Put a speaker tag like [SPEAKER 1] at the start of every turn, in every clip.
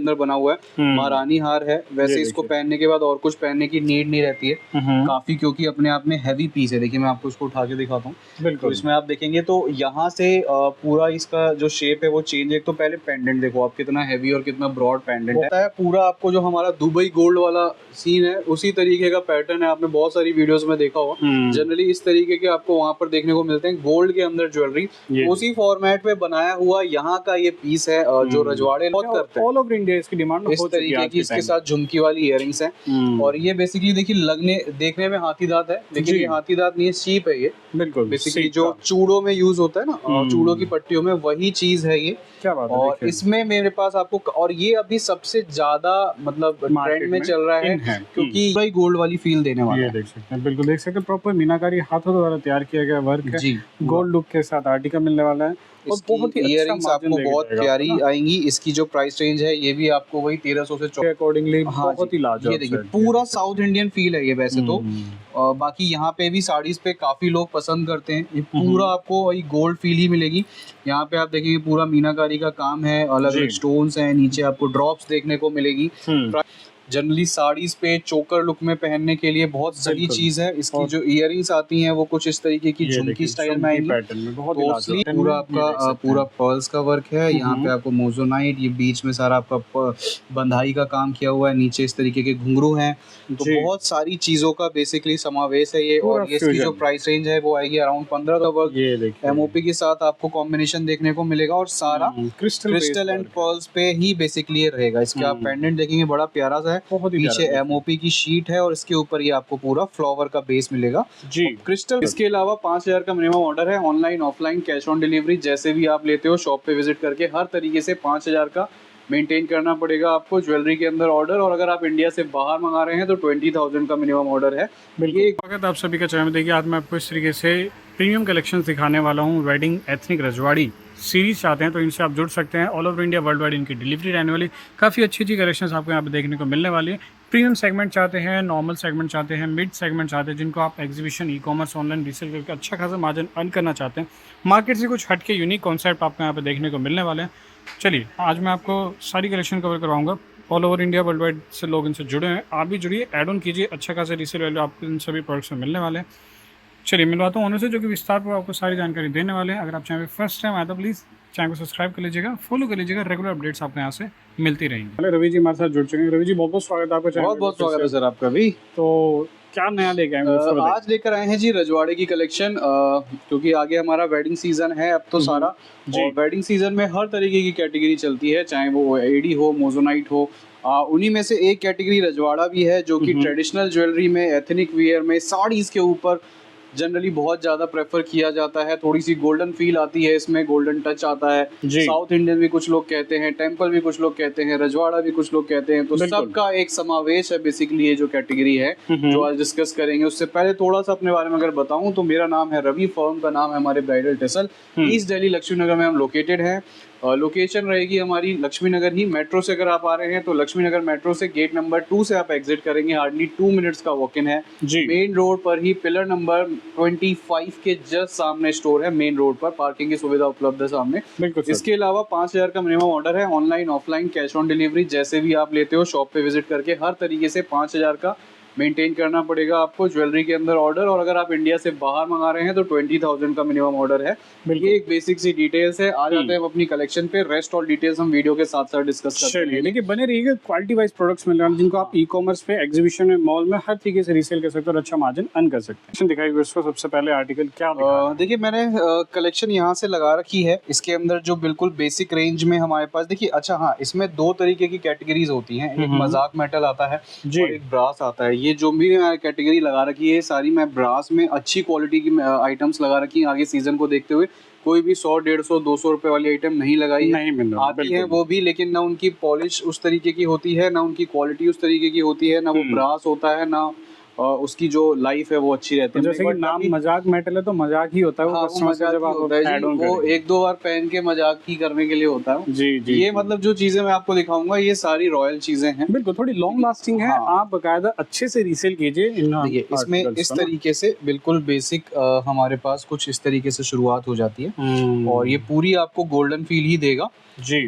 [SPEAKER 1] अंदर बना हुआ है, महारानी हार है। वैसे इसको पहनने के बाद और कुछ पहनने की नीड नहीं रहती है काफी, क्योंकि अपने आप में हैवी पीस है। देखिए मैं आपको इसको उठा के दिखाता हूँ। तो इसमें आप देखेंगे तो यहाँ से पूरा इसका जो शेप है वो चेंज है। एक तो पहले पेंडेंट देखो आप, कितना हैवी और कितना ब्रॉड पेंडेंट है। पूरा आपको जो हमारा दुबई गोल्ड वाला सीन है उसी तरीके का पैटर्न है। आपने बहुत सारी वीडियोस में देखा होगा, जनरली इस तरीके के आपको वहाँ पर देखने को मिलते हैं गोल्ड के अंदर ज्वेलरी। उसी फॉर्मेट में बनाया हुआ यहाँ का ये पीस है जो रजवाड़े बहुत करते हैं।
[SPEAKER 2] ऑल ओवर इंडिया इसकी डिमांड
[SPEAKER 1] इस तरीके की इसके साथ झुमकी वाली इयररिंग्स हैं। और ये बेसिकली देखिए देखने में हाथी दांत है, लेकिन ये हाथी दांत नहीं है, सीप है ये।
[SPEAKER 2] बिल्कुल
[SPEAKER 1] बेसिकली जो चूड़ों में यूज होता है ना, चूड़ों की पट्टियों में, वही चीज है ये।
[SPEAKER 2] क्या बात है।
[SPEAKER 1] और इसमें मेरे पास आपको, और ये अभी सबसे ज्यादा मतलब ट्रेंड में चल रहा है क्योंकि भाई गोल्ड वाली फील देने वाला है।
[SPEAKER 2] देख सकते हैं, बिल्कुल देख सकते हैं, प्रॉपर मीनाकारी हाथों द्वारा तैयार किया गया वर्क है। गोल्ड लुक के साथ आर्टिकल मिलने वाला है। और बहुत ही
[SPEAKER 1] इयररिंग्स आपको बहुत प्यारी आएंगी। इसकी जो प्राइस रेंज है ये भी आपको वही 1300 से
[SPEAKER 2] अकॉर्डिंगली बहुत ही लाजवाब।
[SPEAKER 1] ये देखिए पूरा साउथ इंडियन फील है ये वैसे तो। बाकी यहाँ पे भी साड़ीज पे काफी लोग पसंद करते हैं। ये पूरा आपको वही गोल्ड फील ही मिलेगी। यहाँ पे आप देखेंगे पूरा मीनाकारी का काम है, अलग अलग स्टोन्स हैं, नीचे आपको ड्रॉप्स देखने को मिलेगी। जनरली साड़ीज पे चोकर लुक में पहनने के लिए बहुत सही चीज है। इसकी जो इयररिंग्स आती हैं वो कुछ इस तरीके की झुमकी स्टाइल में आएंगी। पूरा आपका पूरा पर्ल्स का वर्क है। यहाँ पे आपको मोजोनाइट, ये बीच में सारा आपका बंधाई का काम किया हुआ है, नीचे इस तरीके के घुंघरू हैं। तो बहुत सारी चीजों का बेसिकली समावेश है ये। और इसकी जो प्राइस रेंज है वो आएगी अराउंड 15 का वर्क। एमओपी के साथ आपको कॉम्बिनेशन देखने को मिलेगा और सारा क्रिस्टल एंड पर्ल्स पे ही बेसिकली रहेगा। इसके आप पेंडेंट देखेंगे बड़ा प्यारा सा है, पीछे एमओपी की शीट है और इसके ऊपर ये आपको पूरा फ्लावर का बेस मिलेगा जी क्रिस्टल। इसके अलावा 5000 का मिनिमम ऑर्डर है। Online offline cash on delivery जैसे भी आप लेते हो शॉप पे विजिट करके हर तरीके से 5000 का मेंटेन करना पड़ेगा आपको ज्वेलरी के अंदर ऑर्डर। और अगर आप इंडिया से बाहर मंगा रहे हैं तो 20,000 का मिनिमम ऑर्डर है।
[SPEAKER 2] बिल्कुल स्वागत आप सभी का चैनल में। देखिए आज मैं आपको इस तरीके से प्रीमियम कलेक्शन दिखाने वाला हूँ। वेडिंग एथनिक रजवाड़ी सीरीज चाहते हैं तो इनसे आप जुड़ सकते हैं। All over India world wide इनकी डिलीवरी रहने वाली। काफ़ी अच्छी अच्छी कलेक्शंस आपको यहाँ पे देखने को मिलने वाली है। प्रीमियम सेगमेंट चाहते हैं, नॉर्मल सेगमेंट चाहते हैं, मिड सेगमेंट चाहते हैं, जिनको आप exhibition, e commerce, online resale करके अच्छा खासा मार्जिन अर्न करना चाहते हैं, मार्केट से कुछ हटके यूनिक कॉन्सेप्ट आपको यहाँ पे देखने को मिलने वाले हैं। चलिए आज मैं आपको सारी कलेक्शन कवर करवाऊंगा। All over India world wide से लोग इनसे जुड़े हैं, आप भी जुड़िए, ऐड ऑन कीजिए। अच्छा खासा रीसेल वैल्यू आपको इन सभी प्रोडक्ट्स में मिलने वाले हैं। चलिए मिलवाता हूँ उन्होंने से जो कि विस्तार पर आपको सारी जानकारी देने वाले हैं। अगर आप चैनल पे फर्स्ट टाइम आए तो प्लीज़ चैनल को सब्सक्राइब कर लीजिएगा, फॉलो कर लीजिएगा। रेगुलर अपडेट्स आपको यहाँ से मिलती रहेंगी। रवि जी हमारे साथ जुड़ चुके हैं। रवि जी बहुत बहुत स्वागत है आपका।
[SPEAKER 1] बहुत बहुत स्वागत है सर आपका भी।
[SPEAKER 2] तो क्या नया लेके आए हैं?
[SPEAKER 1] आज लेकर आए हैं जी रजवाड़े की कलेक्शन, क्योंकि आगे हमारा वेडिंग सीजन है अब तो सारा। और वेडिंग सीजन में हर तरीके की कैटेगरी चलती है, चाहे वो एडी हो, मोजोनाइट हो। उन्हीं में से एक कैटेगरी रजवाड़ा भी है जो कि ट्रेडिशनल ज्वेलरी में, एथनिक वियर में, साड़ीज के ऊपर जनरली बहुत ज्यादा प्रेफर किया जाता है। थोड़ी सी गोल्डन फील आती है इसमें, गोल्डन टच आता है। साउथ इंडियन भी कुछ लोग कहते हैं, टेम्पल भी कुछ लोग कहते हैं, रजवाड़ा भी कुछ लोग कहते हैं। तो सबका एक समावेश है बेसिकली ये जो कैटेगरी है जो आज डिस्कस करेंगे। उससे पहले थोड़ा सा अपने बारे में अगर बताऊं तो मेरा नाम है रवि, फर्म का नाम है हमारे Bridal Tassel. East Delhi Laxmi Nagar में हम लोकेटेड हैं। लोकेशन रहेगी हमारी लक्ष्मी नगर ही। मेट्रो से अगर आप आ रहे हैं तो लक्ष्मी नगर मेट्रो से गेट नंबर 2 से आप एग्जिट करेंगे, हार्डली 2 मिनट्स का वॉक इन है। मेन रोड पर ही पिलर नंबर 25 के जस्ट सामने स्टोर है। मेन रोड पर पार्किंग की सुविधा उपलब्ध है सामने। इसके अलावा 5000 का मिनिमम ऑर्डर है। Online offline cash on delivery जैसे भी आप लेते हो शॉप पे विजिट करके हर तरीके से 5000 का मेंटेन करना पड़ेगा आपको ज्वेलरी के अंदर ऑर्डर। और अगर आप इंडिया से बाहर मंगा रहे हैं तो 20,000 का मिनिमम ऑर्डर है। ये एक बेसिक सी डिटेल्स है। आ जाते हैं अपनी कलेक्शन पे। रेस्ट और डिटेल्स हम वीडियो के साथ साथ डिस्कस करते हैं।
[SPEAKER 2] लेकिन बने रहिएगा, क्वालिटी वाइज प्रोडक्ट्स मिल रहे हैं जिनको आप ई कॉमर्स पे, एग्जीबिशन में, मॉल में हर तरीके से रीसेल कर सकते हो और अच्छा मार्जिन अर्न कर सकते हैं। दिखाई उसको सबसे पहले आर्टिकल क्या
[SPEAKER 1] देखिए मैंने कलेक्शन यहाँ से लगा रखी है। इसके अंदर जो बिल्कुल बेसिक रेंज में हमारे पास देखिए, अच्छा हाँ, इसमें 2 तरीके की कैटेगरीज होती हैं। एक मजाक मेटल आता है और एक ब्रास आता है। ये जो भी कैटेगरी लगा रखी है सारी मैं ब्रास में अच्छी क्वालिटी की आइटम्स लगा रखी है। आगे सीजन को देखते हुए कोई भी 100, 150, 200 रुपए वाली आइटम नहीं लगाई है। आती है वो भी, लेकिन ना उनकी पॉलिश उस तरीके की होती है, ना उनकी क्वालिटी उस तरीके की होती है, ना वो ब्रास होता है, ना उसकी जो लाइफ है वो अच्छी रहती है।
[SPEAKER 2] जैसे कि नाम मजाक मेटल है तो मजाक ही होता है वो,
[SPEAKER 1] हाँ,
[SPEAKER 2] कस्टमर से जब आप ऐड ऑन
[SPEAKER 1] वो
[SPEAKER 2] करेंगे।
[SPEAKER 1] 1-2 बार पहन के मजाक ही करने के लिए होता है।
[SPEAKER 2] जी जी
[SPEAKER 1] ये
[SPEAKER 2] जी।
[SPEAKER 1] मतलब जो चीजें मैं आपको दिखाऊंगा ये सारी रॉयल चीजें हैं।
[SPEAKER 2] बिल्कुल थोड़ी लॉन्ग लास्टिंग है।
[SPEAKER 1] हाँ।
[SPEAKER 2] आप बकायदा अच्छे से रीसेल कीजिए इन
[SPEAKER 1] देखिए इसमें
[SPEAKER 2] articles
[SPEAKER 1] इस
[SPEAKER 2] को ना।
[SPEAKER 1] तरीके से बिल्कुल बेसिक हमारे पास कुछ इस तरीके से शुरुआत हो जाती है और ये पूरी आपको गोल्डन फील ही देगा।
[SPEAKER 2] जी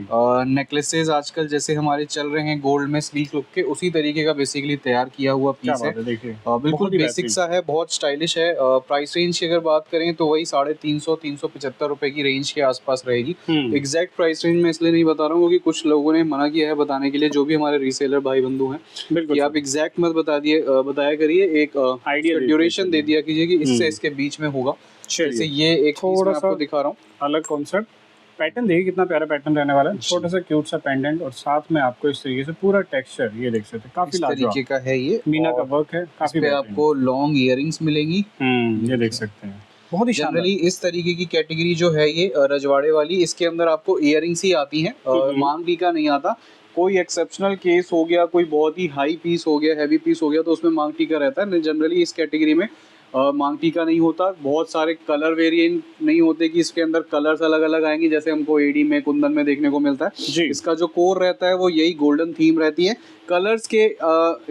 [SPEAKER 1] नेकलेसेस आजकल जैसे हमारे चल रहे हैं गोल्ड में स्लीक लुक के, उसी तरीके का बेसिकली तैयार किया हुआ
[SPEAKER 2] क्या
[SPEAKER 1] पीस है।
[SPEAKER 2] बात है, देखिए
[SPEAKER 1] बिल्कुल
[SPEAKER 2] बहुत ही
[SPEAKER 1] बेसिक
[SPEAKER 2] बेहतरीन।
[SPEAKER 1] सा है, बहुत स्टाइलिश है। प्राइस रेंज की अगर बात करें तो वही 350-375 रुपए की रेंज के आसपास रहेगी। एग्जैक्ट प्राइस रेंज मैं इसलिए नहीं बता रहा हूँ क्योंकि कुछ लोगों ने मना किया है बताने के लिए, जो भी हमारे रीसेलर भाई बंधु हैं,
[SPEAKER 2] बिल्कुल
[SPEAKER 1] कि
[SPEAKER 2] सर।
[SPEAKER 1] आप एग्जैक्ट मत बताया करिए, एक
[SPEAKER 2] आइडिया
[SPEAKER 1] ड्यूरेशन दे दिया कीजिए कि इससे इसके बीच में होगा।
[SPEAKER 2] चलिए।
[SPEAKER 1] जैसे ये एक पीस
[SPEAKER 2] थोड़ा
[SPEAKER 1] मैं आपको
[SPEAKER 2] सा
[SPEAKER 1] दिखा रहा हूँ।
[SPEAKER 2] अलग कॉन्सेप्ट पैटर्न देखिए कितना प्यारा पैटर्न रहने वाला है। छोटा सा क्यूट सा पेंडेंट और साथ में आपको इस तरीके से पूरा टेक्सचर ये देख सकते हैं, काफी
[SPEAKER 1] इस
[SPEAKER 2] लाजवाब
[SPEAKER 1] तरीके का है ये,
[SPEAKER 2] मीना का
[SPEAKER 1] और
[SPEAKER 2] वर्क है,
[SPEAKER 1] इस
[SPEAKER 2] काफी
[SPEAKER 1] पे
[SPEAKER 2] बेहतरीन।
[SPEAKER 1] आपको लॉन्ग इयरिंग्स मिलेंगी।
[SPEAKER 2] ये देख सकते हैं, बहुत ही शानदार।
[SPEAKER 1] जनरली इस तरीके की कैटेगरी जो है ये रजवाड़े वाली, इसके अंदर आपको इयरिंग्स ही आती हैं, मांग टीका नहीं आता। कोई एक्सेप्शनल केस हो गया, कोई बहुत ही हाई पीस हो गया, हैवी पीस हो गया, तो उसमें मांग टीका रहता है। जनरली इस कैटेगरी में मांग टीका नहीं होता। बहुत सारे कलर वेरिएंट नहीं होते कि इसके अंदर कलर्स अलग अलग आएंगे जैसे हमको एडी में, कुंदन में देखने को मिलता है।
[SPEAKER 2] जी।
[SPEAKER 1] इसका जो कोर रहता है वो यही गोल्डन थीम रहती है। कलर्स के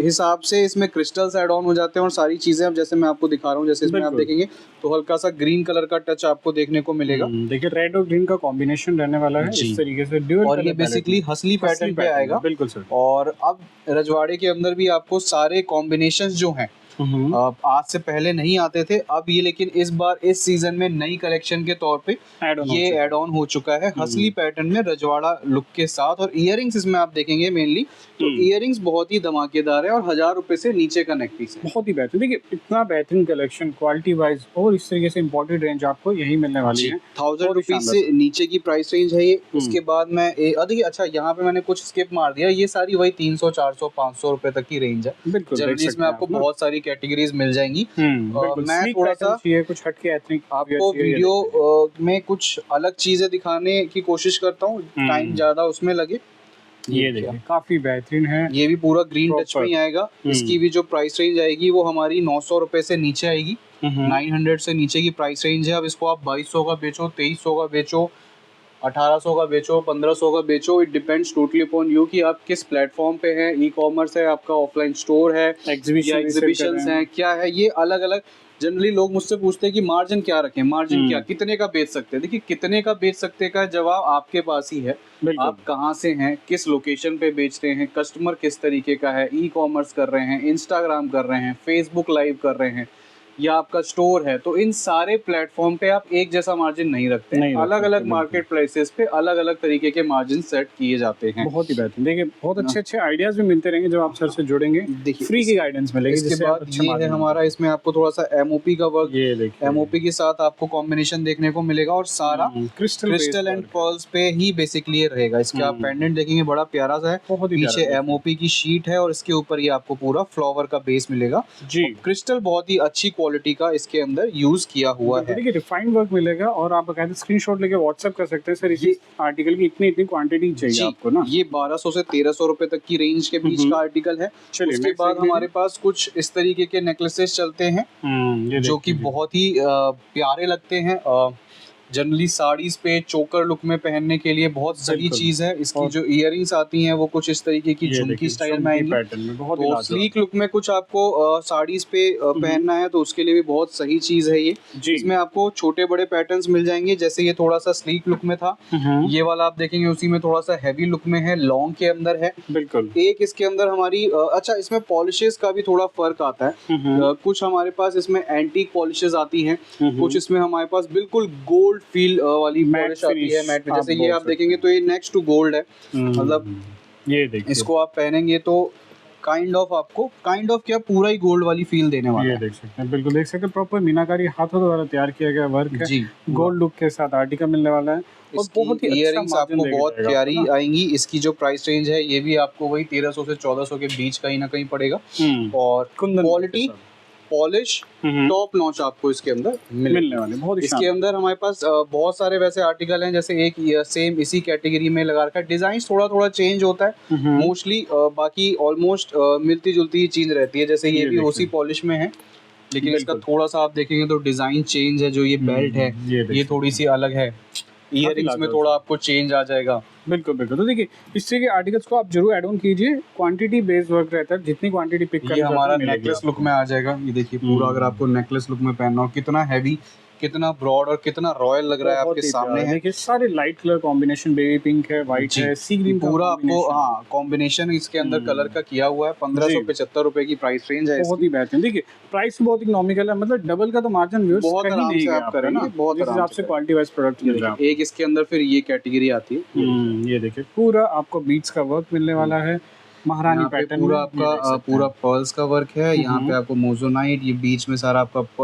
[SPEAKER 1] हिसाब से इसमें क्रिस्टल्स ऐड ऑन हो जाते हैं और सारी चीजें, अब जैसे मैं आपको दिखा रहा हूँ, जैसे इसमें आप
[SPEAKER 2] बिल्कुल।
[SPEAKER 1] देखेंगे तो हल्का सा ग्रीन कलर का टच आपको देखने को मिलेगा।
[SPEAKER 2] देखिए रेड और ग्रीन का कॉम्बिनेशन रहने वाला है
[SPEAKER 1] जी।
[SPEAKER 2] इस तरीके से ड्यूअल
[SPEAKER 1] और ये
[SPEAKER 2] कलर
[SPEAKER 1] बेसिकली हसली पैटर्न पे आएगा।
[SPEAKER 2] बिल्कुल सर।
[SPEAKER 1] और अब रजवाड़े के अंदर भी आपको सारे कॉम्बिनेशंस जो हैं आज से पहले नहीं आते थे, अब ये लेकिन इस बार इस सीजन में नई कलेक्शन के तौर पे ये ऐड ऑन हो चुका है हसली पैटर्न में रजवाड़ा लुक के साथ। और इयरिंग्स इसमें आप देखेंगे मेनली तो इयरिंग्स बहुत ही धमाकेदार है और 1000 रुपए से नीचे का नेक पीस है।
[SPEAKER 2] बहुत ही बेहतरीन, देखिए इतना बेहतरीन कलेक्शन क्वालिटी वाइज और इस तरीके से इम्पोर्टेड रेंज आपको यही मिलने वाली है।
[SPEAKER 1] 1000 रुपीज से नीचे की प्राइस रेंज है ये। उसके बाद मैं देखिए अच्छा यहाँ पे मैंने कुछ स्किप मार दिया, ये सारी वही 300 400 500 रुपए तक की रेंज है।
[SPEAKER 2] बिल्कुल
[SPEAKER 1] जनरली इसमें आपको बहुत सारी कैटेगरीज मिल जाएंगी। मैं थोड़ा सा
[SPEAKER 2] कुछ हटके एथनिक
[SPEAKER 1] आपको वीडियो में कुछ अलग चीजें दिखाने की कोशिश करता हूँ, टाइम ज्यादा उसमें लगे।
[SPEAKER 2] ये देखिए काफी बेहतरीन है,
[SPEAKER 1] ये भी पूरा ग्रीन टच में ही आएगा। इसकी भी जो प्राइस रेंज आएगी वो हमारी 900 रुपए से नीचे आएगी। 900 से नीचे की प्राइस रेंज है। अब इसको आप 2200 का बेचो, 2300 का बेचो, 1800 का बेचो, 1500 का बेचो, it depends totally upon you कि आप किस प्लेटफॉर्म पे हैं। ई कॉमर्स है आपका, ऑफलाइन स्टोर है, एग्जीबिशंस हैं, क्या है, ये अलग अलग। जनरली लोग मुझसे पूछते हैं कि मार्जिन क्या रखें, मार्जिन क्या, कितने का बेच सकते हैं। देखिए कितने का बेच सकते का जवाब आपके पास ही है। आप कहाँ से हैं, किस लोकेशन पे बेच रहे हैं, कस्टमर किस तरीके का है, ई कॉमर्स कर रहे हैं, इंस्टाग्राम कर रहे हैं, फेसबुक लाइव कर रहे हैं, या आपका स्टोर है, तो इन सारे प्लेटफॉर्म पे आप एक जैसा मार्जिन नहीं रखते हैं। अलग अलग मार्केट प्लेसेस पे अलग अलग तरीके के मार्जिन सेट किए जाते हैं।
[SPEAKER 2] बहुत ही बेहतरीन, देखिए बहुत अच्छे अच्छे आइडियाज भी मिलते रहेंगे जब आप सर से जुड़ेंगे।
[SPEAKER 1] देखिए
[SPEAKER 2] फ्री की गाइडेंस मिलेगी।
[SPEAKER 1] इसके बाद ये है हमारा, इसमें आपको थोड़ा सा एमओपी का वर्क,
[SPEAKER 2] ये देखिए
[SPEAKER 1] एमओपी के साथ आपको कॉम्बिनेशन देखने को मिलेगा और सारा क्रिस्टल एंड पर्ल्स पे ही बेसिकली रहेगा। इसके आप पेंडेंट देखेंगे बड़ा प्यारा सा है, पीछे एमओपी की शीट है और इसके ऊपर ये आपको पूरा फ्लावर का बेस मिलेगा जी। क्रिस्टल बहुत ही अच्छी क्वालिटी का इसके अंदर यूज किया हुआ है।
[SPEAKER 2] देखिए रिफाइंड वर्क मिलेगा और आप कहते हैं स्क्रीनशॉट लेके व्हाट्सएप कर सकते हैं सर इसी आर्टिकल की इतनी क्वांटिटी चाहिए आपको ना।
[SPEAKER 1] ये 1200 से 1300 रुपए तक की रेंज के बीच का आर्टिकल है। उसके बाद हमारे पास कुछ इस तरीके के नेकलेसेस चलते हैं जो कि बहुत ही प्यारे लगते हैं। जनरली साड़ीज पे चोकर लुक में पहनने के लिए बहुत सही चीज है। इसकी जो इयरिंग्स आती हैं वो कुछ इस तरीके की झुमकी स्टाइल में आएंगी। तो स्लीक लुक में कुछ आपको साड़ीज पे पहनना है तो उसके लिए भी बहुत सही चीज है ये। इसमें आपको छोटे बड़े पैटर्न्स मिल जाएंगे, जैसे ये थोड़ा सा स्लीक लुक में था, ये वाला आप देखेंगे उसी में थोड़ा सा हैवी लुक में है, लॉन्ग के अंदर है। बिल्कुल एक इसके अंदर हमारी अच्छा इसमें पॉलिशेस का भी थोड़ा फर्क आता है। कुछ हमारे पास इसमें एंटीक पॉलिशेस आती हैं, कुछ इसमें हमारे पास बिल्कुल गोल्ड फील वाली पॉलिश आती है मैट में। जैसे ये आप देखेंगे तो ये नेक्स्ट टू गोल्ड है, मतलब ये देखिए इसको आप पहनेंगे तो काइंड ऑफ क्या पूरा ही गोल्ड वाली फील देने वाला है।
[SPEAKER 2] ये देख सकते हैं, बिल्कुल देख सकते हैं, प्रॉपर मीनाकारी हाथों द्वारा तैयार किया गया वर्क है जी। गोल्ड लुक के साथ आर्टिकल मिलने वाला है और बहुत ही
[SPEAKER 1] इयरिंग्स आपको बहुत प्यारी आएंगी। इसकी जो प्राइस रेंज है ये भी आपको वही 1300 से 1400 के बीच कहीं ना कहीं पड़ेगा। और क्वालिटी पॉलिश टॉप नॉच आपको इसके अंदर
[SPEAKER 2] मिलने वाले, बहुत ही
[SPEAKER 1] इसके अंदर हमारे पास बहुत सारे वैसे आर्टिकल हैं, जैसे एक सेम इसी कैटेगरी में लगा रखा है। डिजाइन थोड़ा थोड़ा चेंज होता है मोस्टली, बाकी ऑलमोस्ट मिलती जुलती चीज रहती है। जैसे ये भी ओसी पॉलिश में है, लेकिन इसका थोड़ा सा आप देखेंगे तो डिजाइन चेंज है। जो ये बेल्ट है ये थोड़ी सी अलग है, ईयरिंग्स में थोड़ा आपको चेंज आ जाएगा।
[SPEAKER 2] बिल्कुल बिल्कुल। तो देखिए इस तरह के आर्टिकल्स को आप जरूर ऐड ऑन कीजिए, क्वांटिटी बेस्ड वर्क रहता है, जितनी क्वांटिटी पिक करना
[SPEAKER 1] ये हमारा नेकलेस लुक में आ जाएगा। ये देखिए पूरा, अगर आपको नेकलेस लुक में पहनना हो, कितना हैवी, कितना ब्रॉड और कितना रॉयल लग रहा है आपके सामने है।
[SPEAKER 2] देखिए सारे light colour combination, baby pink है, व्हाइट है, सी ग्रीन,
[SPEAKER 1] पूरा आपको हाँ कॉम्बिनेशन इसके अंदर कलर का किया हुआ है। 1575 रुपए की प्राइस रेंज है,
[SPEAKER 2] बहुत ही बेहतरीन। देखिए प्राइस बहुत इकोनॉमिकल है, मतलब डबल का तो मार्जिन व्यूअर्स
[SPEAKER 1] बहुत
[SPEAKER 2] कहीं
[SPEAKER 1] आराम
[SPEAKER 2] नहीं
[SPEAKER 1] से
[SPEAKER 2] है
[SPEAKER 1] आप करेंगे, बहुत
[SPEAKER 2] जिस हिसाब से क्वालिटी वाइज प्रोडक्ट मिल रहा है।
[SPEAKER 1] एक इसके अंदर फिर ये कैटेगरी आती है।
[SPEAKER 2] ये देखिए पूरा आपको बीट्स का वर्क मिलने वाला है, महारानी पैटर्न
[SPEAKER 1] पूरा आपका पूरा पर्ल्स का वर्क है। यहाँ पे आपको मोजोनाइट, ये बीच में सारा आपका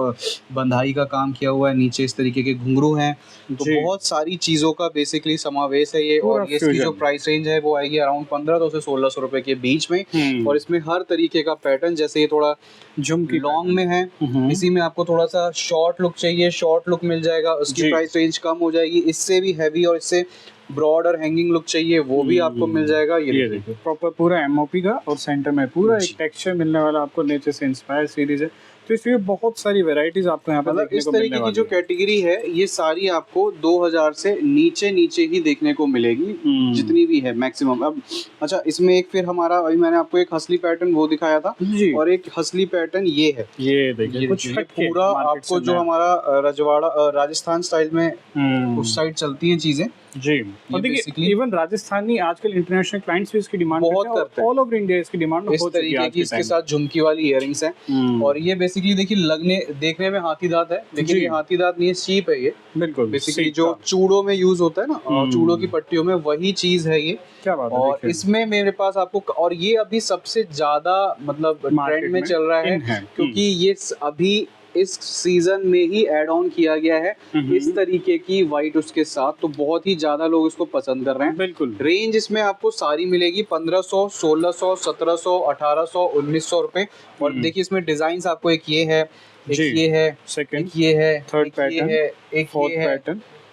[SPEAKER 1] बंधाई का काम किया हुआ है, नीचे इस तरीके के घुंघरू हैं। तो बहुत सारी चीजों का बेसिकली समावेश है ये। और इसकी जो प्राइस रेंज है वो आएगी अराउंड 1500 से 1600 रुपए के बीच में। और इसमें हर तरीके का पैटर्न, जैसे ये थोड़ा झुमकी लॉन्ग में है, इसी में आपको थोड़ा सा शॉर्ट लुक चाहिए, शॉर्ट लुक मिल जाएगा, उसकी प्राइस रेंज कम हो जाएगी। इससे भी हैवी और इससे ब्रॉड और हैंगिंग लुक चाहिए वो भी आपको मिल जाएगा। ये देखिए
[SPEAKER 2] प्रॉपर पूरा एमओपी का, और सेंटर में पूरा एक टेक्सचर मिलने वाला आपको, नीचे से इंस्पायर सीरीज है। तो इसलिए बहुत सारी वैरायटीज आपको यहाँ पर देखने
[SPEAKER 1] इस
[SPEAKER 2] को
[SPEAKER 1] तरीके की जो कैटेगरी है ये सारी आपको 2000 से नीचे नीचे ही देखने को मिलेगी, जितनी भी है मैक्सिमम। अब अच्छा, इसमें एक फिर हमारा, अभी मैंने आपको एक हसली पैटर्न वो दिखाया था, और एक हसली पैटर्न ये है।
[SPEAKER 2] ये देखिए कुछ
[SPEAKER 1] पूरा आपको जो हमारा रजवाड़ा राजस्थान स्टाइल में उस साइड चलती हैं चीजें
[SPEAKER 2] जी। और देखिए इवन राजस्थानी आजकल इंटरनेशनल क्लाइंट्स भी इसकी डिमांड
[SPEAKER 1] बहुत करते हैं,
[SPEAKER 2] ऑल ओवर इंडिया इसकी डिमांड
[SPEAKER 1] इस तरीके की। इसके साथ झुमकी वाली इयररिंग्स हैं। और ये बेसिकली देखिए लगने देखने में हाथी दांत है, लेकिन ये हाथी दांत नहीं है, शीप है ये।
[SPEAKER 2] बिल्कुल
[SPEAKER 1] बेसिकली जो चूड़ों में यूज होता है ना, चूड़ों की पट्टियों में, वही चीज है ये।
[SPEAKER 2] क्या बात है।
[SPEAKER 1] और इसमें मेरे पास आपको, और ये अभी सबसे ज्यादा मतलब ट्रेंड में चल रहा है, क्योंकि ये अभी इस सीजन में ही ऐड ऑन किया गया है इस तरीके की वाइट उसके साथ। तो बहुत ही ज्यादा लोग इसको पसंद कर रहे हैं।
[SPEAKER 2] बिल्कुल।
[SPEAKER 1] रेंज इसमें आपको सारी मिलेगी 1500, 1600, 1700, 1800, 1900 रुपए। और देखिए इसमें डिजाइन आपको एक ये है, एक ये है, एक ये है,
[SPEAKER 2] थर्ड पैटर्न है,
[SPEAKER 1] एक ये है।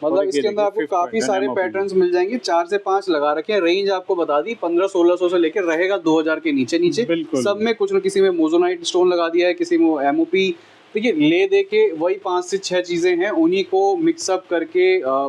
[SPEAKER 1] मतलब इसके अंदर आपको काफी सारे पैटर्न्स मिल जाएंगे। 4 से 5 लगा रखे हैं। रेंज आपको बता दी 1500-1600 से लेकर रहेगा 2000 के नीचे नीचे। सब में कुछ न किसी में मोजोनाइट स्टोन लगा दिया है, किसी में एमओपी। देखिए ले दे के वही 5 से 6 चीजें हैं, उन्हीं को मिक्सअप करके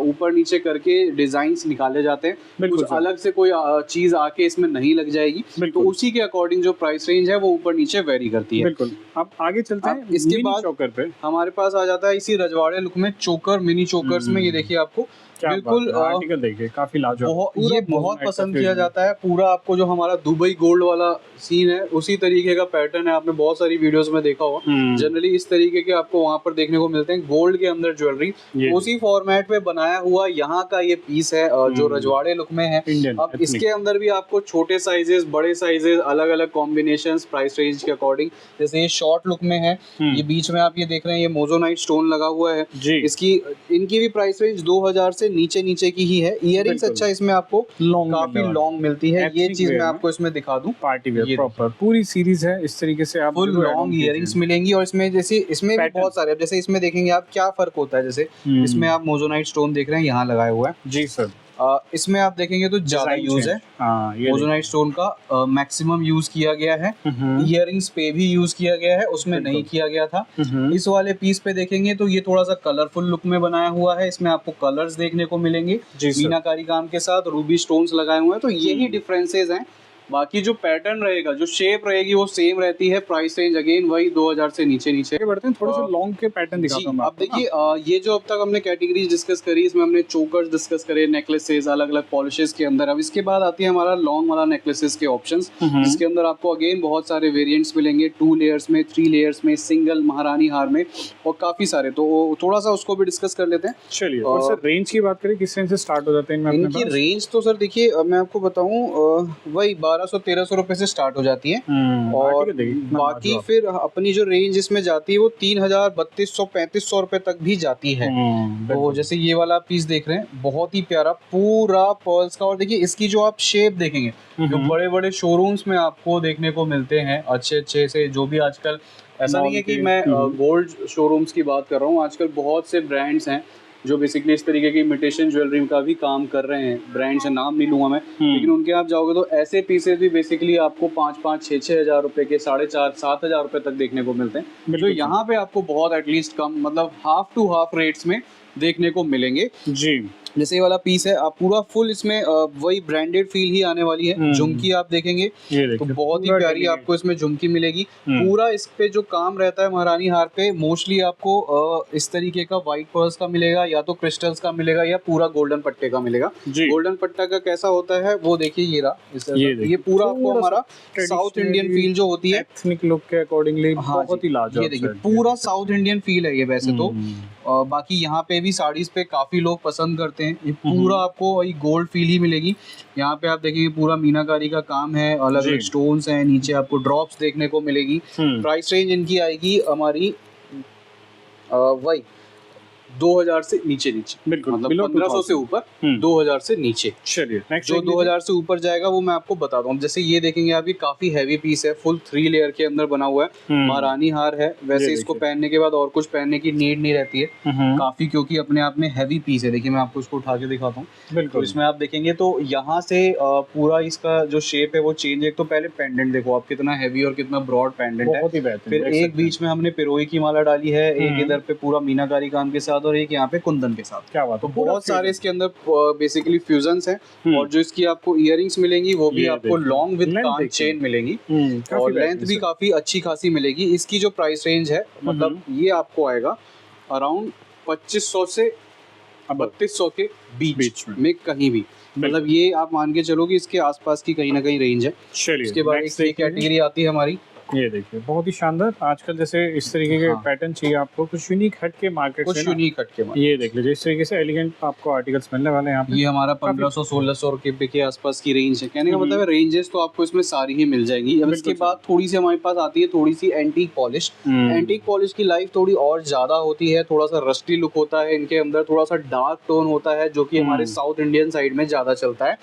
[SPEAKER 1] ऊपर नीचे करके डिजाइन्स निकाले जाते हैं। कुछ अलग से कोई चीज आके इसमें नहीं लग जाएगी। तो उसी के अकॉर्डिंग जो प्राइस रेंज है वो ऊपर नीचे वेरी करती है।
[SPEAKER 2] बिल्कुल। अब आगे चलते हैं।
[SPEAKER 1] इसके बाद चोकर पे हमारे पास आ जाता है इसी रजवाड़े लुक में चोकर, मिनी चोकर्स में। ये देखिए आपको बिल्कुल
[SPEAKER 2] आर्टिकल देखिए काफी लाजवाब,
[SPEAKER 1] ये बहुत पसंद किया जाता है। पूरा आपको जो हमारा दुबई गोल्ड वाला सीन है उसी तरीके का पैटर्न है। आपने बहुत सारी वीडियोस में देखा होगा, जनरली इस तरीके के आपको वहां पर देखने को मिलते हैं। गोल्ड के अंदर ज्वेलरी उसी फॉर्मेट में बनाया हुआ यहाँ का ये पीस है जो रजवाड़े लुक में है। अब इसके अंदर भी आपको छोटे साइजेस, बड़े साइजेस, अलग अलग कॉम्बिनेशंस प्राइस रेंज के अकॉर्डिंग। जैसे ये शॉर्ट लुक में है, ये बीच में आप ये देख रहे हैं, ये मोजोनाइट स्टोन लगा हुआ है। इसकी इनकी भी प्राइस रेंज 2000 से नीचे नीचे की ही है। इयरिंग्स अच्छा इसमें आपको काफी लॉन्ग मिलती है। ये चीज मैं आपको इसमें दिखा दूं,
[SPEAKER 2] पार्टी वेयर प्रॉपर पूरी सीरीज है। इस तरीके से आप
[SPEAKER 1] फुल लॉन्ग इयरिंग्स मिलेंगी। और इसमें जैसे इसमें भी बहुत सारे, जैसे इसमें देखेंगे आप क्या फर्क होता है। जैसे इसमें आप मोजोनाइट स्टोन देख रहे हैं, यहाँ लगाया हुआ है।
[SPEAKER 2] जी सर।
[SPEAKER 1] इसमें आप देखेंगे तो ज्यादा यूज है। मोजोनाइट स्टोन का मैक्सिमम यूज किया गया है। इयरिंग्स पे भी यूज किया गया है, उसमें नहीं किया गया था। इस वाले पीस पे देखेंगे तो ये थोड़ा सा कलरफुल लुक में बनाया हुआ है। इसमें आपको कलर्स देखने को मिलेंगे मीनाकारी काम के साथ, रूबी स्टोन्स लगाए हुए हैं। तो यही डिफरेंसेस हैं। बाकी जो पैटर्न रहेगा, जो शेप रहेगी वो सेम रहती है। प्राइस रेंज अगेन वही 2000 से नीचे नीचे बढ़ते हैं।
[SPEAKER 2] थोड़े से लॉन्ग के पैटर्न दिखाता हूं।
[SPEAKER 1] अब देखिए ये जो अब तक हमने कैटेगरीज डिस्कस करी, इसमें हमने चोकर्स डिस्कस करे, नेकलेसेस, अलग अलग पॉलिशेस के अंदर। अब इसके बाद आती है हमारा लॉन्ग वाला नेकलेसेस के ऑप्शंस, जिसके अंदर आपको अगेन बहुत सारे वेरिएंट्स मिलेंगे, 2 लेयर्स में, 3 लेयर्स में, सिंगल महारानी हार में, और काफी सारे। तो थोड़ा सा उसको भी डिस्कस कर लेते हैं।
[SPEAKER 2] चलिए। और सर रेंज की बात करें, किस रेंज से स्टार्ट हो जाते हैं इनमें?
[SPEAKER 1] इनकी रेंज तो सर देखिए मैं आपको बताऊं वही 1200-1300 रुपए से स्टार्ट हो जाती है। और बाकी फिर अपनी जो रेंज इसमें जाती है वो 3000, 3200, 3500 रुपए तक भी जाती है। तो जैसे ये वाला पीस देख रहे हैं, बहुत ही प्यारा पूरा पर्ल्स का। और देखिए इसकी जो आप शेप देखेंगे, जो बड़े बड़े शोरूम्स में आपको देखने को मिलते हैं अच्छे अच्छे से, जो भी आजकल ऐसा नहीं है कि मैं गोल्ड शोरूम्स की बात कर रहा हूँ, आजकल बहुत से ब्रांड्स हैं जो बेसिकली इस तरीके की इमिटेशन ज्वेलरी का भी काम कर रहे हैं। ब्रांड्स का नाम नहीं लूँगा मैं, लेकिन उनके आप जाओगे तो ऐसे पीसेस भी बेसिकली आपको 5-6 हज़ार रुपए के 4,500-7,000 रुपए तक देखने को मिलते हैं, जो यहाँ पे आपको बहुत एटलीस्ट कम मतलब हाफ टू हाफ रेट्स में देखने को मिलेंगे
[SPEAKER 2] जी।
[SPEAKER 1] जैसे ये वाला पीस है, आप पूरा फुल इसमें वही ब्रांडेड फील ही आने वाली है। झुमकी आप देखेंगे तो बहुत ही प्यारी आपको इसमें झुमकी मिलेगी। पूरा इस पे जो काम रहता है महारानी हार पे, मोस्टली आपको इस तरीके का व्हाइट पर्ल्स का मिलेगा, या तो क्रिस्टल्स का मिलेगा, या पूरा गोल्डन पट्टे का मिलेगा। गोल्डन पट्टा का कैसा होता है वो देखिए, ये रहा, ये पूरा आपको हमारा साउथ इंडियन फील जो होती है
[SPEAKER 2] एथनिक लुक के अकॉर्डिंगली बहुत ही लाजवाब।
[SPEAKER 1] ये देखिए पूरा साउथ इंडियन फील है ये वैसे तो। बाकी यहाँ पे भी साड़ीज पे काफी लोग पसंद करते हैं। ये पूरा आपको वही गोल्ड फील ही मिलेगी। यहाँ पे आप देखेंगे पूरा मीनाकारी का काम है, अलग अलग स्टोन्स हैं, नीचे आपको ड्रॉप्स देखने को मिलेगी। प्राइस रेंज इनकी आएगी हमारी वही 2000 से नीचे
[SPEAKER 2] बिल्कुल,
[SPEAKER 1] मतलब 1500 से ऊपर, 2000 से नीचे।
[SPEAKER 2] चलिए
[SPEAKER 1] जो 2000 से ऊपर जाएगा वो मैं आपको बताता हूँ। जैसे ये देखेंगे आप, ये काफी हैवी पीस है, फुल 3 लेयर के अंदर बना हुआ है, महारानी हार है। वैसे इसको पहनने के बाद और कुछ पहनने की नीड नहीं रहती है काफी, क्योंकि अपने आप में हैवी पीस है। देखिए मैं आपको इसको उठा के दिखाता हूँ। तो इसमें आप देखेंगे तो यहाँ से पूरा इसका जो शेप है वो चेंज है। एक तो पहले पेंडेंट देखो आप, कितना हैवी और कितना ब्रॉड पेंडेंट है। फिर एक बीच में हमने पिरोई की माला डाली है, एक इधर पे पूरा मीनाकारी काम के साथ, और एक यहाँ पे कुंदन के साथ।
[SPEAKER 2] क्या बात,
[SPEAKER 1] तो बहुत सारे इसके अंदर बेसिकली फ्यूजन्स हैं। और जो इसकी आपको इयरिंग्स मिलेंगी वो भी आपको लॉन्ग विद कान चेन मिलेंगी, और लेंथ भी काफी अच्छी खासी मिलेगी। इसकी जो प्राइस रेंज है मतलब ये आपको आएगा अराउंड 2500 से 3200 के बीच में कहीं भी, मतलब ये आप मान के चलो कि इसके आसपास की कहीं ना कहीं रेंज है। इसके बाद एक कैटेगरी आती है हमारी,
[SPEAKER 2] ये देखिए बहुत ही शानदार। आजकल जैसे इस तरीके के पैटर्न चाहिए आपको, कुछ यूनिक हट के मार्केट से,
[SPEAKER 1] यूनिक हट के
[SPEAKER 2] ये देख लीजिए इस तरीके से एलिगेंट आपको आर्टिकल्स मिलने वाले हैं यहाँ पे।
[SPEAKER 1] ये हमारा 1500-1600 रुपए के आसपास की रेंज है। कहने का मतलब है रेंजेस तो आपको इसमें सारी ही मिल जाएंगी। अब इसके बाद थोड़ी सी हमारे पास आती है थोड़ी सी एंटीक पॉलिश। एंटीक पॉलिश की लाइफ थोड़ी और ज्यादा होती है, थोड़ा सा रस्टी लुक होता है इनके अंदर, थोड़ा सा डार्क टोन होता है, जो कि हमारे साउथ इंडियन साइड में ज्यादा चलता है।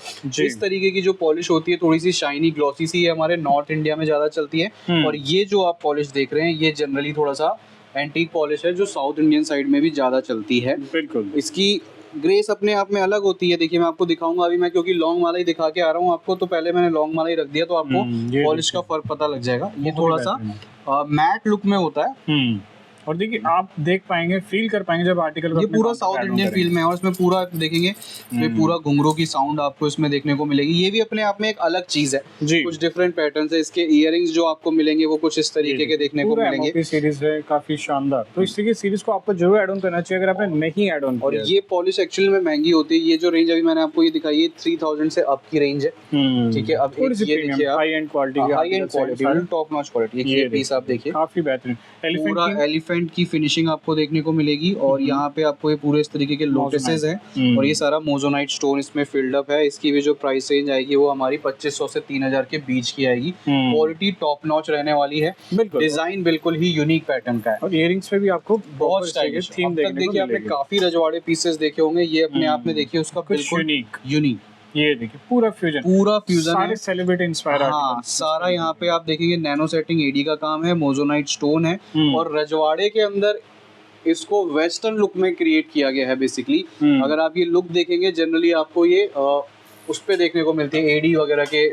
[SPEAKER 1] इस तरीके की जो पॉलिश होती है थोड़ी सी शाइनी ग्लॉसी सी, हमारे नॉर्थ इंडिया में ज्यादा चलती है। और ये जो पॉलिश देख रहे हैं ये जनरली थोड़ा सा एंटीक पॉलिश है, जो साउथ इंडियन साइड में भी ज्यादा चलती है।
[SPEAKER 2] बिल्कुल,
[SPEAKER 1] इसकी ग्रेस अपने आप में अलग होती है। देखिए मैं आपको दिखाऊंगा अभी, मैं क्योंकि लॉन्ग माला ही दिखा के आ रहा हूँ आपको, तो पहले मैंने लॉन्ग माला ही रख दिया, तो आपको पॉलिश का फर्क पता लग जाएगा। ये थोड़ा सा मैट लुक में होता है,
[SPEAKER 2] और देखिए आप देख पाएंगे, फील कर पाएंगे जब आर्टिकल
[SPEAKER 1] ये पूरा साउथ इंडियन फील में है। और इसमें पूरा देखेंगे तो पूरा घुंघरू की साउंड आपको इसमें देखने को मिलेगी। ये भी अपने आप में एक अलग चीज है, कुछ डिफरेंट पैटर्न्स है। इसके इयरिंग्स जो आपको मिलेंगे वो कुछ इस तरीके के देखने को मिलेंगे।
[SPEAKER 2] सीरीज है काफी शानदार, तो इस तरीके सीरीज को आपको जरूर ऐड ऑन करना चाहिए अगर आपने नहीं ऐड ऑन।
[SPEAKER 1] और ये पॉलिश एक्चुअली में महंगी होती है। ये जो रेंज अभी मैंने आपको ये दिखाई है 3000 से अप की रेंज है, ठीक है। अब ये देखिए आप,
[SPEAKER 2] high and quality,
[SPEAKER 1] top notch quality. ये पीस आप देखिए
[SPEAKER 2] काफी बेहतरीन,
[SPEAKER 1] पूरा एलिफेंट की फिनिशिंग आपको देखने को मिलेगी। और यहाँ पे आपको ये पूरे इस तरीके के लोटसेस हैं, और ये सारा मोजोनाइट स्टोन इसमें फिल्ड अप है। इसकी भी जो प्राइस रेंज आएगी वो हमारी 2500 से 3000 के बीच की आएगी। क्वालिटी टॉप नॉच रहने वाली है, डिजाइन बिल्कुल ही यूनिक पैटर्न का है।
[SPEAKER 2] और इयरिंग्स पे भी आपको
[SPEAKER 1] बहुत स्टाइलिश थीम देखिए। आपने काफी रजवाड़े पीसेस देखे होंगे, ये अपने आप में देखिए उसका बिल्कुल यूनिक।
[SPEAKER 2] ये देखिए पूरा फ्यूजन
[SPEAKER 1] है,
[SPEAKER 2] सेलिब्रिटी इंस्पायर।
[SPEAKER 1] हाँ, सारा यहाँ पे आप देखेंगे नैनो सेटिंग एडी का काम है, मोजोनाइट स्टोन है, और रजवाड़े के अंदर इसको वेस्टर्न लुक में क्रिएट किया गया है बेसिकली। अगर आप ये लुक देखेंगे जनरली आपको ये उस पे देखने को मिलती है एडी वगैरह के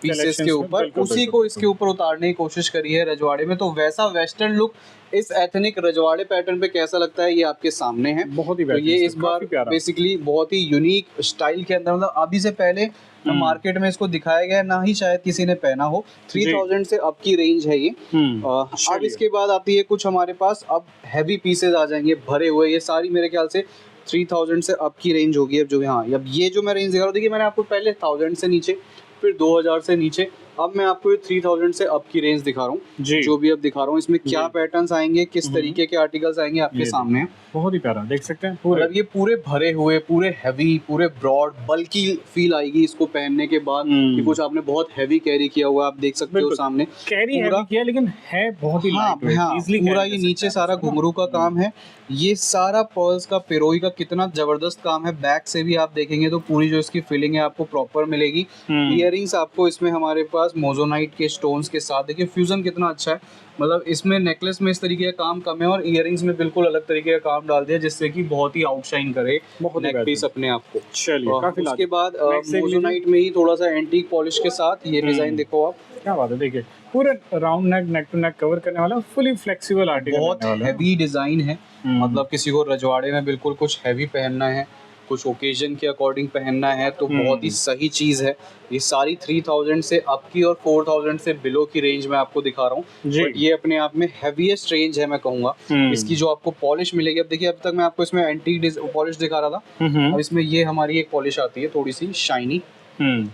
[SPEAKER 1] पीसेस के ऊपर, उसी को इसके ऊपर उतारने की कोशिश करी है रजवाड़े में। तो वैसा वेस्टर्न लुक इस एथनिक रजवाड़े पैटर्न पे कैसा लगता है ये आपके सामने है।
[SPEAKER 2] बहुत ही
[SPEAKER 1] तो ये इस बार बेसिकली बहुत ही यूनिक स्टाइल के अंदर, मतलब अभी से पहले मार्केट में इसको दिखाया गया ना ही शायद किसी ने पहना हो। 3000 से अप की रेंज है ये। अब इसके बाद आती है कुछ हमारे पास अब हैवी पीसेस आ जाएंगे भरे हुए। ये सारी मेरे ख्याल से 3000 से अप की रेंज होगी। अब जो अब ये जो मैं रेंज दिखा रहा हूँ, देखिए मैंने आपको पहले 1000 से नीचे, फिर 2000 से नीचे, अब मैं आपको ये 3000 से अप की रेंज दिखा रहा हूँ। जो भी अब दिखा रहा हूँ इसमें क्या पैटर्न्स आएंगे, किस तरीके के आर्टिकल्स आएंगे आपके सामने।
[SPEAKER 2] बहुत ही प्यारा देख सकते हैं पूरे,
[SPEAKER 1] ये पूरे भरे हुए, पूरे हैवी, पूरे ब्रॉड, बल्कि फील आएगी इसको पहनने के बाद कि कुछ आपने बहुत हैवी कैरी किया हुआ, आप देख सकते हो सामने
[SPEAKER 2] कैरी हैवी किया, लेकिन है बहुत ही लाइट।
[SPEAKER 1] पूरा ये नीचे सारा घुंघरू का काम है। ये सारा पर्ल्स का, पिरोई का कितना जबरदस्त काम है। बैक से भी आप देखेंगे तो पूरी जो इसकी फिलिंग है आपको प्रॉपर मिलेगी। इयररिंग्स आपको इसमें हमारे पास पास मोजोनाइट के स्टोन्स के साथ देखिए फ्यूजन कितना अच्छा है, मतलब इसमें नेकलेस में इस तरीके का काम कम है और इयररिंग्स में बिल्कुल अलग तरीके का काम डाल दिया जिससे कि बहुत ही आउटशाइन करे नेक पीस अपने आप को।
[SPEAKER 2] चलिए काफी
[SPEAKER 1] उसके बाद
[SPEAKER 2] Next एक
[SPEAKER 1] मोजोनाइट में ही थोड़ा सा एंटीक पॉलिश के साथ ये डिजाइन देखो आप,
[SPEAKER 2] क्या बात है, देखिए पूरे round neck to neck cover करने वाला फुली फ्लेक्सिबल आर्टिकल,
[SPEAKER 1] बहुत हैवी डिजाइन है, मतलब किसी को रजवाड़े में बिल्कुल कुछ हैवी पहनना है, कुछ ओकेजन के अकॉर्डिंग पहनना है तो बहुत ही सही चीज है। ये सारी 3000 से अप की और 4000 से बिलो की रेंज में आपको दिखा रहा हूँ, बट ये अपने आप में हैवीएस्ट रेंज है मैं कहूँगा। इसकी जो आपको पॉलिश मिलेगी, अब देखिए अब तक मैं आपको इसमें एंटीक पॉलिश दिखा रहा था, अब इसमें ये हमारी एक पॉलिश आती है थोड़ी सी शाइनी,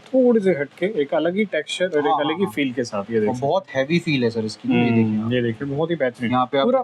[SPEAKER 2] थोड़ी सी हटके, एक अलग ही टेक्सचर और एक अलग ही फील के साथ। ये देखिए
[SPEAKER 1] बहुत हैवी फील है सर इसकी, ये देखिए
[SPEAKER 2] बहुत ही बेहतरीन।
[SPEAKER 1] यहाँ पे
[SPEAKER 2] पूरा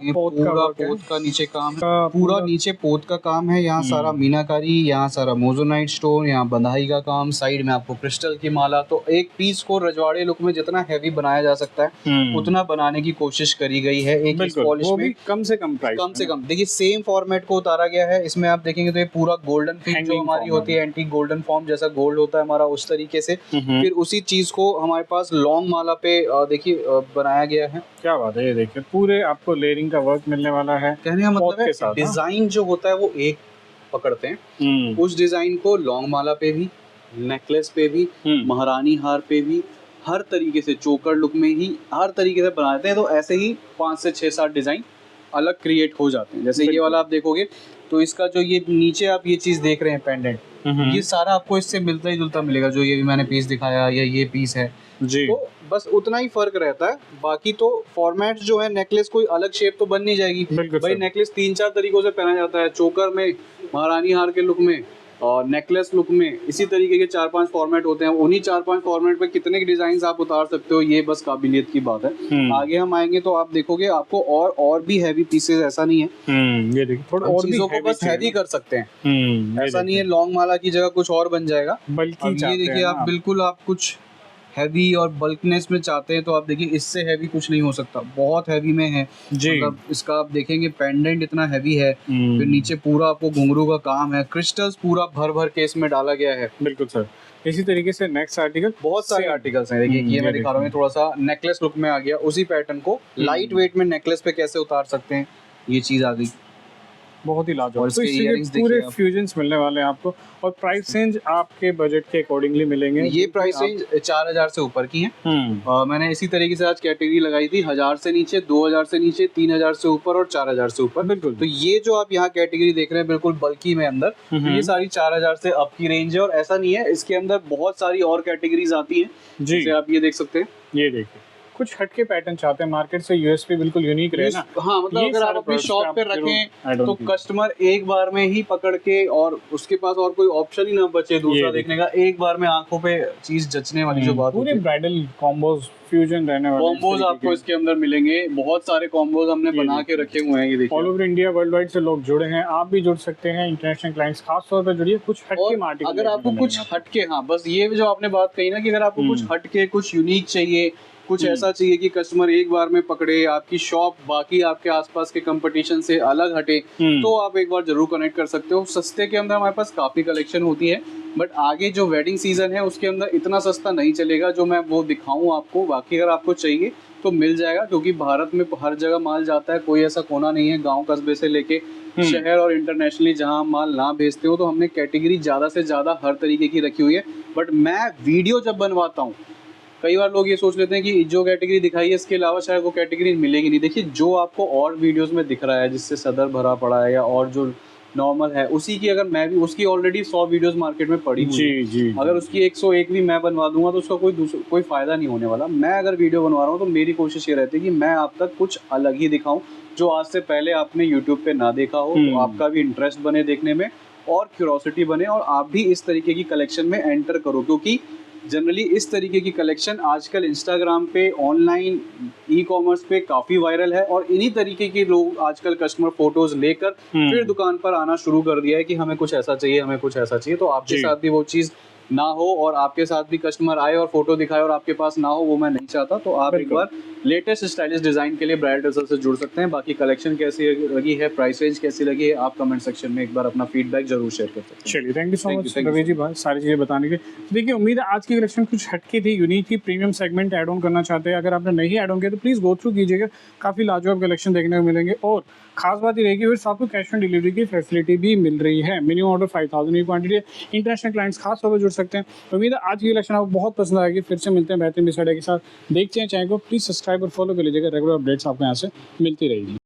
[SPEAKER 1] आप
[SPEAKER 2] पोत
[SPEAKER 1] का नीचे काम है, पूरा नीचे पोत का काम है, यहाँ सारा मीनाकारी, यहाँ सारा मोजोनाइट स्टोन, यहाँ बंधाई का काम, साइड में आपको क्रिस्टल की माला। तो एक पीस को रजवाड़े लुक में जितना हैवी बनाया जा सकता है उतना बनाने की कोशिश करी गई है एक इस पॉलिश में,
[SPEAKER 2] कम से कम प्राइस,
[SPEAKER 1] कम से कम। देखिए सेम फॉर्मेट को उतारा गया है, इसमें आप देखेंगे तो ये पूरा गोल्डन फिल जो हमारी होती है, एंटीक गोल्डन फॉर्म जैसा गोल्ड होता है हमारा उस तरीके से, फिर उसी चीज को हमारे पास लॉन्ग माला पे देखिए बनाया गया है।
[SPEAKER 2] क्या बात है, ये देखिए पूरे आपको लेयरिंग का वर्क मिलने वाला है।
[SPEAKER 1] कहने का मतलब है डिजाइन जो होता है वो एक पकड़ते हैं, उस डिजाइन को लॉन्ग माला पे भी, नेकलेस पे भी, महारानी हार पे भी, हर तरीके से चोकर लुक में ही हर तरीके से बनाते हैं। तो ऐसे ही 5 से 6-7 डिजाइन अलग क्रिएट हो जाते हैं। जैसे ये वाला आप देखोगे तो इसका जो ये नीचे आप ये चीज देख रहे हैं पेंडेंट, ये सारा आपको इससे मिलता ही जुलता मिलेगा, जो ये भी मैंने पीस दिखाया या ये पीस है जी। तो बस उतना ही फर्क रहता है, बाकी तो फॉर्मेट जो है नेकलेस कोई अलग शेप तो बन नहीं जाएगी भाई। नेकलेस 3-4 तरीकों से पहना जाता है, चोकर में, महारानी हार के लुक में और नेकलेस लुक में, इसी तरीके के 4-5 फॉर्मेट होते हैं। उन्हीं 4-5 फॉर्मेट पे कितने के डिजाइन आप उतार सकते हो, ये बस काबिलियत की बात है। आगे हम आएंगे तो आप देखोगे आपको और भी हैवी पीसेस, ऐसा नहीं है
[SPEAKER 2] ये देखिए थोड़ा और
[SPEAKER 1] चीजों को बस हैवी कर सकते हैं, ऐसा नहीं है लॉन्ग माला की जगह कुछ और बन जाएगा।
[SPEAKER 2] बल्कि
[SPEAKER 1] ये देखिए आप बिल्कुल आप कुछ हैवी और बल्कनेस में चाहते हैं तो आप देखिए इससे हैवी कुछ नहीं हो सकता, बहुत हैवी में है जी। मतलब इसका आप देखेंगे पेंडेंट इतना हैवी है, फिर नीचे पूरा आपको घुंघरू का काम है, क्रिस्टल्स पूरा भर भर के इसमें डाला गया है।
[SPEAKER 2] बिल्कुल सर। इसी तरीके से नेक्स्ट आर्टिकल,
[SPEAKER 1] बहुत सारे आर्टिकल्स हैं। देखिए ये मैं दिखा रहा हूँ, थोड़ा सा नेकलेस लुक में आ गया, उसी पैटर्न को लाइट वेट में नेकलेस पे कैसे उतार सकते हैं, ये चीज आ गई,
[SPEAKER 2] बहुत ही लाजवाब। तो इसके पूरे फ्यूजन्स मिलने वाले हैं आपको, और प्राइस रेंज आपके बजट के अकॉर्डिंगली मिलेंगे।
[SPEAKER 1] ये प्राइस रेंज 4000 से ऊपर की है। मैंने इसी तरीके से आज कैटेगरी लगाई थी, 1000 से नीचे, 2000 से नीचे, 3000 से ऊपर और 4000 से ऊपर।
[SPEAKER 2] बिल्कुल।
[SPEAKER 1] तो ये जो आप यहाँ कैटेगरी देख रहे हैं बिल्कुल बल्कि में अंदर, ये सारी 4000 से अप की रेंज है। और ऐसा नहीं है, इसके अंदर बहुत सारी और कैटेगरीज आती है, जैसे आप ये देख सकते हैं।
[SPEAKER 2] ये देखिए कुछ हटके पैटर्न चाहते हैं, मार्केट से यूएसपी बिल्कुल यूनिक रहे ना।
[SPEAKER 1] हाँ, मतलब अगर आप अपनी शॉप पे रखें तो कस्टमर एक बार में ही पकड़ के, और उसके पास और कोई ऑप्शन ही ना बचे दूसरा देखने का, एक बार में आंखों पे चीज जचने वाली जो बात
[SPEAKER 2] पूरे ब्राइडल कॉम्बोज फ्यूजन रहने वाले
[SPEAKER 1] कॉम्बोज आपको इसके अंदर मिलेंगे। बहुत सारे कॉम्बोज हमने बना के रखे हुए हैं, ये देखिए।
[SPEAKER 2] All over India world wide से लोग जुड़े हैं, आप भी जुड़ सकते हैं। इंटरनेशनल क्लाइंट्स खास तौर पर जुड़िए, कुछ हटके आर्टिकल
[SPEAKER 1] अगर आपको कुछ हटके, हाँ बस ये जो आपने बात कही ना कि अगर आपको कुछ हटके, कुछ यूनिक चाहिए, कुछ ऐसा चाहिए कि कस्टमर एक बार में पकड़े, आपकी शॉप बाकी आपके आसपास के कंपटीशन से अलग हटे, तो आप एक बार जरूर कनेक्ट कर सकते हो। सस्ते के अंदर हमारे पास काफी कलेक्शन होती है, बट आगे जो वेडिंग सीजन है उसके अंदर इतना सस्ता नहीं चलेगा जो मैं वो दिखाऊं आपको। बाकी अगर आपको चाहिए तो मिल जाएगा, क्योंकि भारत में हर जगह माल जाता है, कोई ऐसा कोना नहीं है गांव कस्बे से लेके शहर और इंटरनेशनली जहां माल ना भेजते हो। तो हमने कैटेगरी ज्यादा से ज्यादा हर तरीके की रखी हुई है। बट मैं वीडियो जब बनवाता हूँ, कई बार लोग ये सोच लेते हैं कि जो कैटेगरी दिखाई है इसके अलावा शायद वो कैटेगरी मिलेगी नहीं। देखिए जो आपको और वीडियोस में दिख रहा है जिससे सदर भरा पड़ा है या और जो नॉर्मल है, उसी की अगर मैं भी, उसकी ऑलरेडी 100 वीडियोस मार्केट में पड़ी हुई है जी। अगर उसकी 101 भी मैं बनवा दूंगा तो उसका कोई फायदा नहीं होने वाला। मैं अगर वीडियो बनवा रहा हूँ तो मेरी कोशिश ये रहती है कि मैं आप तक कुछ अलग ही दिखाऊं, जो आज से पहले आपने यूट्यूब पे ना देखा हो, तो आपका भी इंटरेस्ट बने देखने में और क्यूरोसिटी बने, और आप भी इस तरीके की कलेक्शन में एंटर करो। क्योंकि जनरली इस तरीके की कलेक्शन आजकल इंस्टाग्राम पे, ऑनलाइन ई कॉमर्स पे काफ़ी वायरल है, और इन्हीं तरीके के लोग आजकल कस्टमर फोटोज लेकर फिर दुकान पर आना शुरू कर दिया है कि हमें कुछ ऐसा चाहिए, हमें कुछ ऐसा चाहिए। तो आपके साथ भी वो चीज़ ना हो और आपके साथ भी कस्टमर आए और फोटो दिखाए और आपके पास ना हो, वो मैं नहीं चाहता। तो आप एक
[SPEAKER 2] बिल्कुल।
[SPEAKER 1] बार लेटेस्ट स्टाइलिश डिजाइन के लिए ब्राइडल टेसल से जुड़ सकते हैं। बाकी कलेक्शन कैसी लगी है, प्राइस रेंज कैसी लगी है, आप कमेंट सेक्शन में एक बार अपना फीडबैक जरूर शेयर कर सकते हैं।
[SPEAKER 2] चलिए, thank you so
[SPEAKER 1] Thank
[SPEAKER 2] much
[SPEAKER 1] you, thank you
[SPEAKER 2] Ravi
[SPEAKER 1] so
[SPEAKER 2] ji, बहुत सारी चीज़ें बताने के। देखिए, उम्मीद है आज की कलेक्शन कुछ हटके थी, यूनिक थी, प्रीमियम सेगमेंट ऐड ऑन करना चाहते हैं। अगर आपने नहीं ऐड ऑन किया तो प्लीज़ गो थ्रू कीजिएगा, काफ़ी लाजवाब कलेक्शन देखने को मिलेंगे। और खास बात ये रहेगी फिर आपको कैश ऑन डिलीवरी की फैसिलिटी भी मिल रही है। मिनिमम ऑर्डर 5000 की क्वांटिटी है। इंटरनेशनल क्लाइंट्स खास तौर पर जुड़ सकते हैं। उम्मीद है आज की कलेक्शन आपको बहुत पसंद आएगी। फिर से मिलते हैं बेहतरीन मिस आइडिया के साथ। देखते हैं चैनल को प्लीज़ सब्सक्राइब और फॉलो कर लीजिएगा, रेगुलर अपडेट्स आपको यहाँ से मिलती रहेगी।